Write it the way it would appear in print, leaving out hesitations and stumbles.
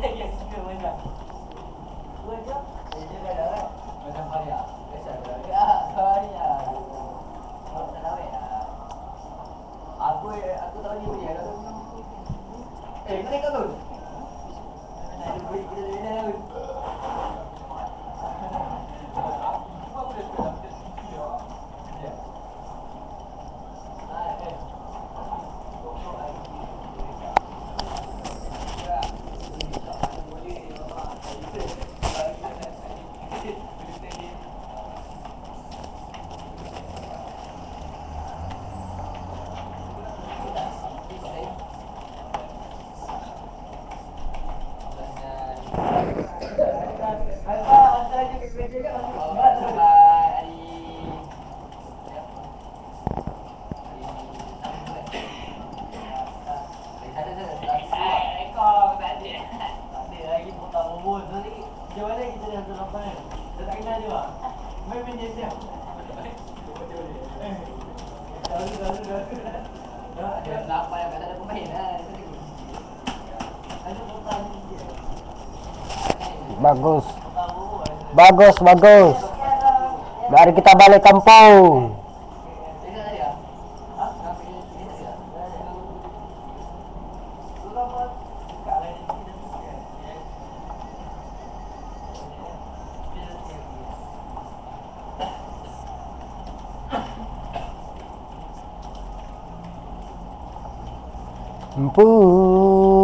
Yang suka macam dua jam. Dia dah dah macam Faria. Biasa dah. Ya, Faria. Oh, tak tahu ya. Aku tahu dia ada. Mana kau tu? Ada bui kita dah dah. Bagus. Bagus, bagus. Mari kita balik kampung. Empu.